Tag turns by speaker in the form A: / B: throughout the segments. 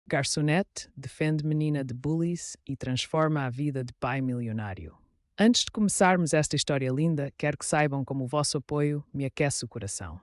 A: Garçonete defende menina de bullies e transforma a vida de pai milionário. Antes de começarmos esta história linda, quero que saibam como o vosso apoio me aquece o coração.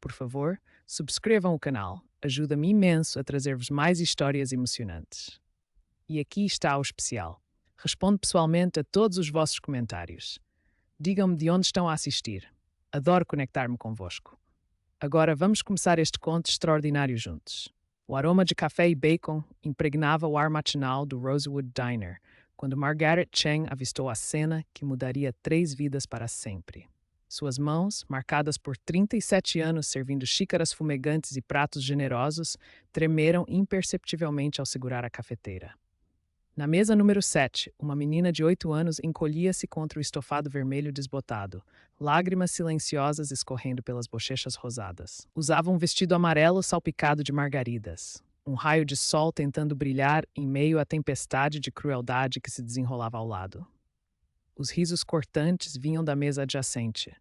A: Por favor, subscrevam o canal. Ajuda-me imenso a trazer-vos mais histórias emocionantes. E aqui está o especial. Respondo pessoalmente a todos os vossos comentários. Digam-me de onde estão a assistir. Adoro conectar-me convosco. Agora vamos começar este conto extraordinário juntos. O aroma de café e bacon impregnava o ar matinal do Rosewood Diner, quando Margaret Cheng avistou a cena que mudaria 3 vidas para sempre. Suas mãos, marcadas por 37 anos servindo xícaras fumegantes e pratos generosos, tremeram imperceptivelmente ao segurar a cafeteira. Na mesa número 7, uma menina de 8 anos encolhia-se contra o estofado vermelho desbotado, lágrimas silenciosas escorrendo pelas bochechas rosadas. Usava um vestido amarelo salpicado de margaridas, um raio de sol tentando brilhar em meio à tempestade de crueldade que se desenrolava ao lado. Os risos cortantes vinham da mesa adjacente,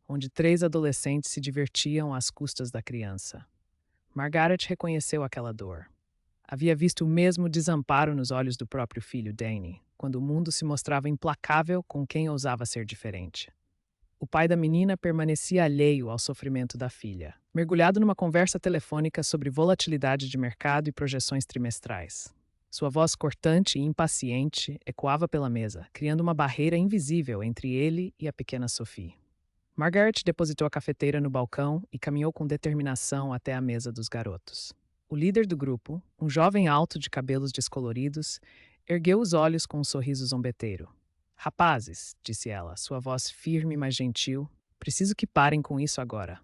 A: onde 3 adolescentes se divertiam às custas da criança. Margaret reconheceu aquela dor. Havia visto o mesmo desamparo nos olhos do próprio filho, Danny, quando o mundo se mostrava implacável com quem ousava ser diferente. O pai da menina permanecia alheio ao sofrimento da filha, mergulhado numa conversa telefônica sobre volatilidade de mercado e projeções trimestrais. Sua voz cortante e impaciente ecoava pela mesa, criando uma barreira invisível entre ele e a pequena Sophie. Margaret depositou a cafeteira no balcão e caminhou com determinação até a mesa dos garotos. O líder do grupo, um jovem alto de cabelos descoloridos, ergueu os olhos com um sorriso zombeteiro. Rapazes, disse ela, sua voz firme mas gentil, preciso que parem com isso agora.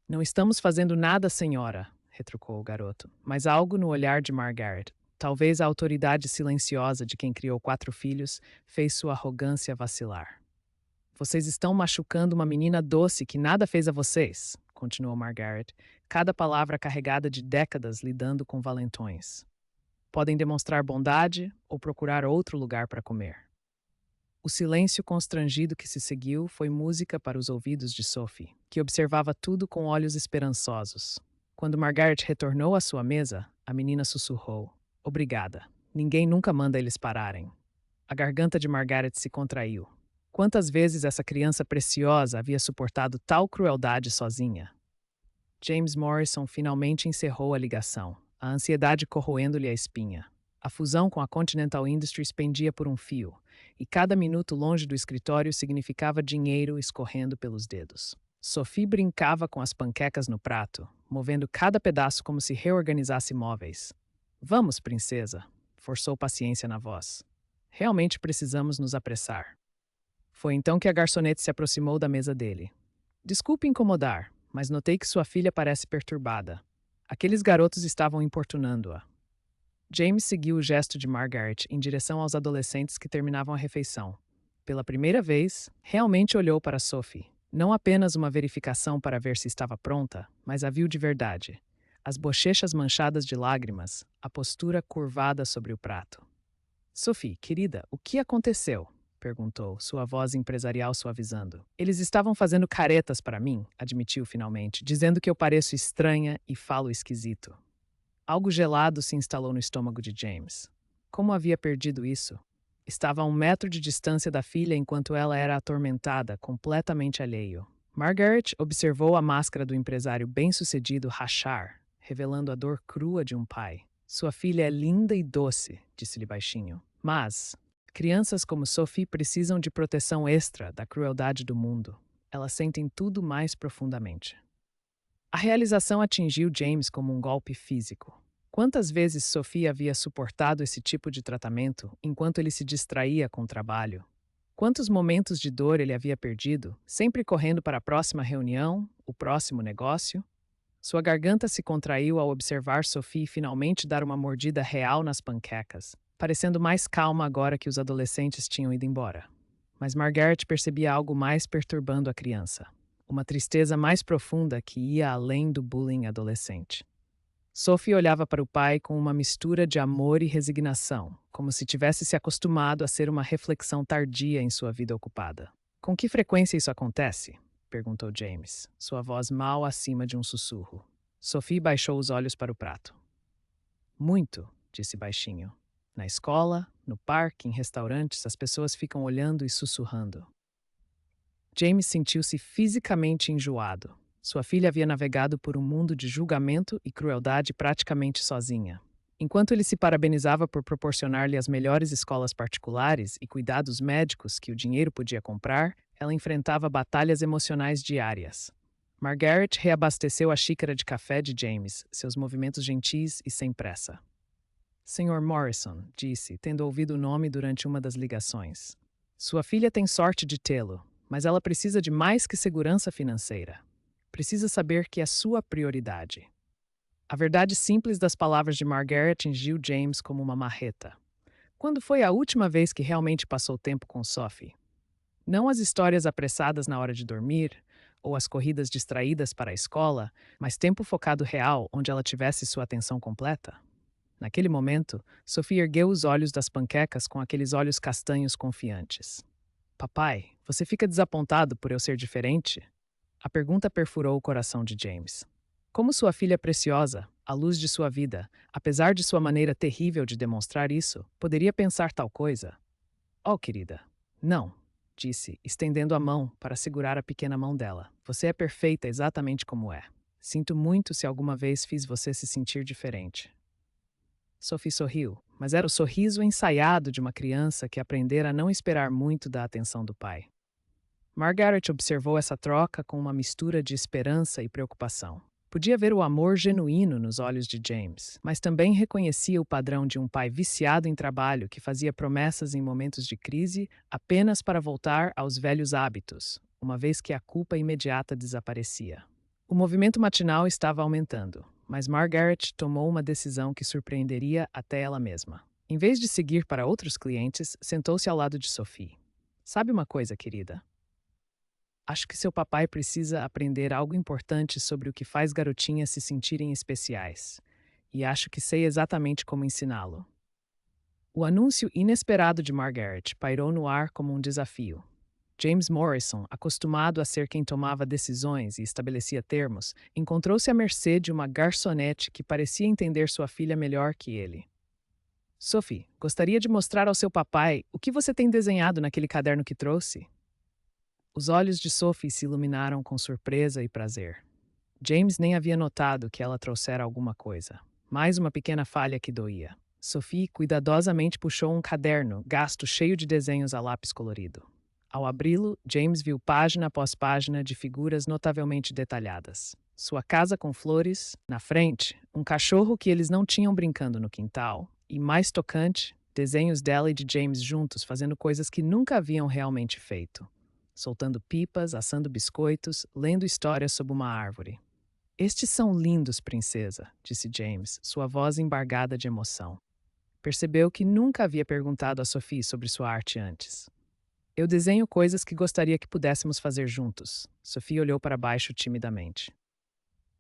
A: Não estamos fazendo nada, senhora, retrucou o garoto, mas algo no olhar de Margaret, talvez a autoridade silenciosa de quem criou 4 filhos, fez sua arrogância vacilar. Vocês estão machucando uma menina doce que nada fez a vocês, continuou Margaret, cada palavra carregada de décadas lidando com valentões. Podem demonstrar bondade ou procurar outro lugar para comer. O silêncio constrangido que se seguiu foi música para os ouvidos de Sophie, que observava tudo com olhos esperançosos. Quando Margaret retornou à sua mesa, a menina sussurrou: Obrigada. Ninguém nunca manda eles pararem. A garganta de Margaret se contraiu. Quantas vezes essa criança preciosa havia suportado tal crueldade sozinha? James Morrison finalmente encerrou a ligação, a ansiedade corroendo-lhe a espinha. A fusão com a Continental Industries pendia por um fio, e cada minuto longe do escritório significava dinheiro escorrendo pelos dedos. Sophie brincava com as panquecas no prato, movendo cada pedaço como se reorganizasse móveis. Vamos, princesa, forçou paciência na voz. Realmente precisamos nos apressar. Foi então que a garçonete se aproximou da mesa dele. Desculpe incomodar, mas notei que sua filha parece perturbada. Aqueles garotos estavam importunando-a. James seguiu o gesto de Margaret em direção aos adolescentes que terminavam a refeição. Pela primeira vez, realmente olhou para Sophie. Não apenas uma verificação para ver se estava pronta, mas a viu de verdade. As bochechas manchadas de lágrimas, a postura curvada sobre o prato. Sophie, querida, o que aconteceu? Perguntou, sua voz empresarial suavizando. Eles estavam fazendo caretas para mim, admitiu finalmente, dizendo que eu pareço estranha e falo esquisito. Algo gelado se instalou no estômago de James. Como havia perdido isso? Estava a 1 metro de distância da filha enquanto ela era atormentada, completamente alheio. Margaret observou a máscara do empresário bem-sucedido rachar, revelando a dor crua de um pai. Sua filha é linda e doce, disse-lhe baixinho. Mas crianças como Sophie precisam de proteção extra da crueldade do mundo. Elas sentem tudo mais profundamente. A realização atingiu James como um golpe físico. Quantas vezes Sophie havia suportado esse tipo de tratamento enquanto ele se distraía com o trabalho? Quantos momentos de dor ele havia perdido, sempre correndo para a próxima reunião, o próximo negócio? Sua garganta se contraiu ao observar Sophie finalmente dar uma mordida real nas panquecas, parecendo mais calma agora que os adolescentes tinham ido embora. Mas Margaret percebia algo mais perturbando a criança. Uma tristeza mais profunda que ia além do bullying adolescente. Sophie olhava para o pai com uma mistura de amor e resignação, como se tivesse se acostumado a ser uma reflexão tardia em sua vida ocupada. Com que frequência isso acontece? Perguntou James, sua voz mal acima de um sussurro. Sophie baixou os olhos para o prato. Muito, disse baixinho. Na escola, no parque, em restaurantes, as pessoas ficam olhando e sussurrando. James sentiu-se fisicamente enjoado. Sua filha havia navegado por um mundo de julgamento e crueldade praticamente sozinha. Enquanto ele se parabenizava por proporcionar-lhe as melhores escolas particulares e cuidados médicos que o dinheiro podia comprar, ela enfrentava batalhas emocionais diárias. Margaret reabasteceu a xícara de café de James, seus movimentos gentis e sem pressa. Sr. Morrison, disse, tendo ouvido o nome durante uma das ligações. Sua filha tem sorte de tê-lo, mas ela precisa de mais que segurança financeira. Precisa saber que é sua prioridade. A verdade simples das palavras de Margaret atingiu James como uma marreta. Quando foi a última vez que realmente passou tempo com Sophie? Não as histórias apressadas na hora de dormir, ou as corridas distraídas para a escola, mas tempo focado real onde ela tivesse sua atenção completa? Naquele momento, Sophie ergueu os olhos das panquecas com aqueles olhos castanhos confiantes. Papai, você fica desapontado por eu ser diferente? A pergunta perfurou o coração de James. Como sua filha é preciosa, a luz de sua vida, apesar de sua maneira terrível de demonstrar isso, poderia pensar tal coisa? Oh, querida. Não, disse, estendendo a mão para segurar a pequena mão dela. Você é perfeita exatamente como é. Sinto muito se alguma vez fiz você se sentir diferente. Sophie sorriu, mas era o sorriso ensaiado de uma criança que aprendera a não esperar muito da atenção do pai. Margaret observou essa troca com uma mistura de esperança e preocupação. Podia ver o amor genuíno nos olhos de James, mas também reconhecia o padrão de um pai viciado em trabalho que fazia promessas em momentos de crise apenas para voltar aos velhos hábitos, uma vez que a culpa imediata desaparecia. O movimento matinal estava aumentando, mas Margaret tomou uma decisão que surpreenderia até ela mesma. Em vez de seguir para outros clientes, sentou-se ao lado de Sophie. Sabe uma coisa, querida? Acho que seu papai precisa aprender algo importante sobre o que faz garotinhas se sentirem especiais. E acho que sei exatamente como ensiná-lo. O anúncio inesperado de Margaret pairou no ar como um desafio. James Morrison, acostumado a ser quem tomava decisões e estabelecia termos, encontrou-se à mercê de uma garçonete que parecia entender sua filha melhor que ele. Sophie, gostaria de mostrar ao seu papai o que você tem desenhado naquele caderno que trouxe? Os olhos de Sophie se iluminaram com surpresa e prazer. James nem havia notado que ela trouxera alguma coisa. Mais uma pequena falha que doía. Sophie cuidadosamente puxou um caderno, gasto cheio de desenhos a lápis colorido. Ao abri-lo, James viu página após página de figuras notavelmente detalhadas. Sua casa com flores, na frente, um cachorro que eles não tinham brincando no quintal, e, mais tocante, desenhos dela e de James juntos fazendo coisas que nunca haviam realmente feito. Soltando pipas, assando biscoitos, lendo histórias sob uma árvore. Estes são lindos, princesa, disse James, sua voz embargada de emoção. Percebeu que nunca havia perguntado a Sophie sobre sua arte antes. Eu desenho coisas que gostaria que pudéssemos fazer juntos. Sophie olhou para baixo timidamente.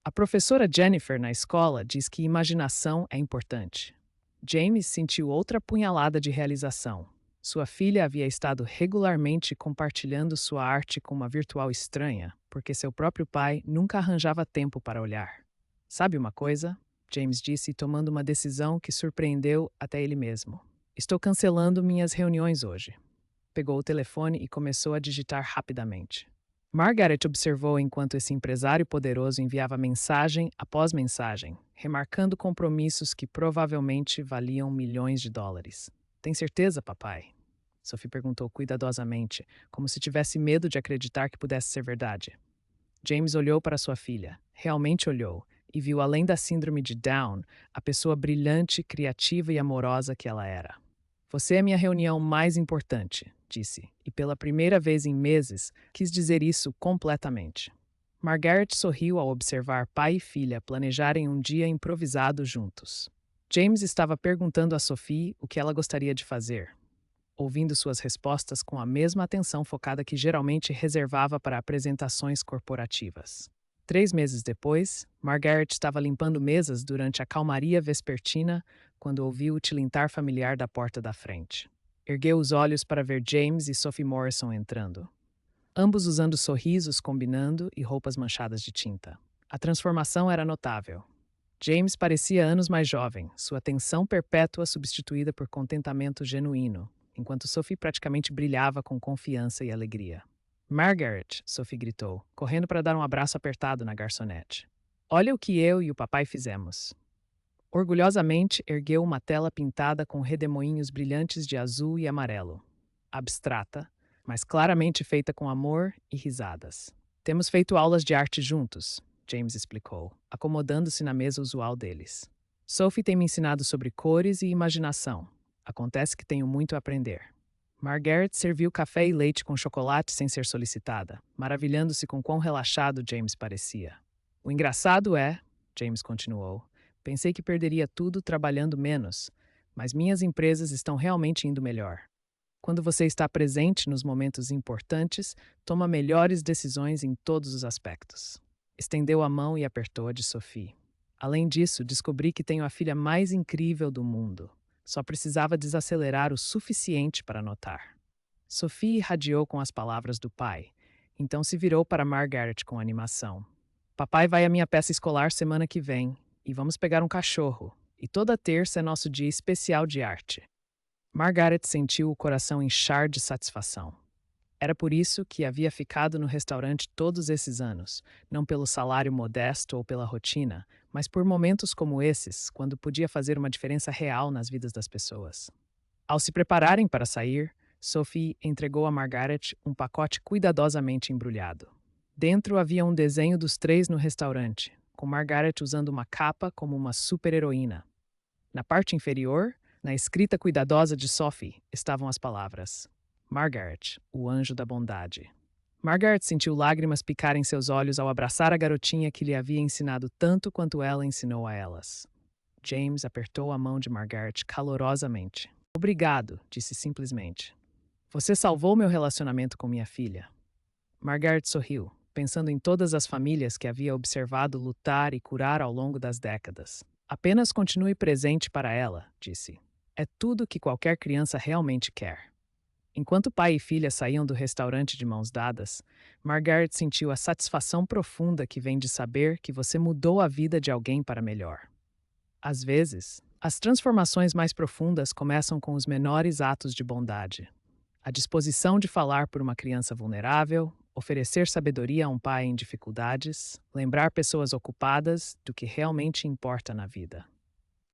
A: A professora Jennifer na escola diz que imaginação é importante. James sentiu outra punhalada de realização. Sua filha havia estado regularmente compartilhando sua arte com uma virtual estranha, porque seu próprio pai nunca arranjava tempo para olhar. Sabe uma coisa? James disse, tomando uma decisão que surpreendeu até ele mesmo. Estou cancelando minhas reuniões hoje. Pegou o telefone e começou a digitar rapidamente. Margaret observou enquanto esse empresário poderoso enviava mensagem após mensagem, remarcando compromissos que provavelmente valiam milhões de dólares. Tem certeza, papai? Sophie perguntou cuidadosamente, como se tivesse medo de acreditar que pudesse ser verdade. James olhou para sua filha, realmente olhou, e viu além da síndrome de Down, a pessoa brilhante, criativa e amorosa que ela era. Você é minha reunião mais importante, disse, e pela primeira vez em meses, quis dizer isso completamente. Margaret sorriu ao observar pai e filha planejarem um dia improvisado juntos. James estava perguntando a Sophie o que ela gostaria de fazer, ouvindo suas respostas com a mesma atenção focada que geralmente reservava para apresentações corporativas. 3 meses depois, Margaret estava limpando mesas durante a calmaria vespertina quando ouviu o tilintar familiar da porta da frente. Ergueu os olhos para ver James e Sophie Morrison entrando. Ambos usando sorrisos combinando e roupas manchadas de tinta. A transformação era notável. James parecia anos mais jovem, sua tensão perpétua substituída por contentamento genuíno, enquanto Sophie praticamente brilhava com confiança e alegria. Margaret, Sophie gritou, correndo para dar um abraço apertado na garçonete. Olha o que eu e o papai fizemos. Orgulhosamente ergueu uma tela pintada com redemoinhos brilhantes de azul e amarelo. Abstrata, mas claramente feita com amor e risadas. Temos feito aulas de arte juntos, James explicou, acomodando-se na mesa usual deles. Sophie tem me ensinado sobre cores e imaginação. Acontece que tenho muito a aprender. Margaret serviu café e leite com chocolate sem ser solicitada, maravilhando-se com quão relaxado James parecia. O engraçado é, James continuou, pensei que perderia tudo trabalhando menos, mas minhas empresas estão realmente indo melhor. Quando você está presente nos momentos importantes, toma melhores decisões em todos os aspectos. Estendeu a mão e apertou a de Sophie. Além disso, descobri que tenho a filha mais incrível do mundo. Só precisava desacelerar o suficiente para notar. Sophie irradiou com as palavras do pai, então se virou para Margaret com animação. Papai vai à minha peça escolar semana que vem, e vamos pegar um cachorro, e toda terça é nosso dia especial de arte. Margaret sentiu o coração inchar de satisfação. Era por isso que havia ficado no restaurante todos esses anos, não pelo salário modesto ou pela rotina, mas por momentos como esses, quando podia fazer uma diferença real nas vidas das pessoas. Ao se prepararem para sair, Sophie entregou a Margaret um pacote cuidadosamente embrulhado. Dentro havia um desenho dos três no restaurante, com Margaret usando uma capa como uma super-heroína. Na parte inferior, na escrita cuidadosa de Sophie, estavam as palavras: Margaret, o anjo da bondade. Margaret sentiu lágrimas picarem seus olhos ao abraçar a garotinha que lhe havia ensinado tanto quanto ela ensinou a elas. James apertou a mão de Margaret calorosamente. Obrigado, disse simplesmente. Você salvou meu relacionamento com minha filha. Margaret sorriu, pensando em todas as famílias que havia observado lutar e curar ao longo das décadas. Apenas continue presente para ela, disse. É tudo que qualquer criança realmente quer. Enquanto pai e filha saíam do restaurante de mãos dadas, Margaret sentiu a satisfação profunda que vem de saber que você mudou a vida de alguém para melhor. Às vezes, as transformações mais profundas começam com os menores atos de bondade. A disposição de falar por uma criança vulnerável, oferecer sabedoria a um pai em dificuldades, lembrar pessoas ocupadas do que realmente importa na vida.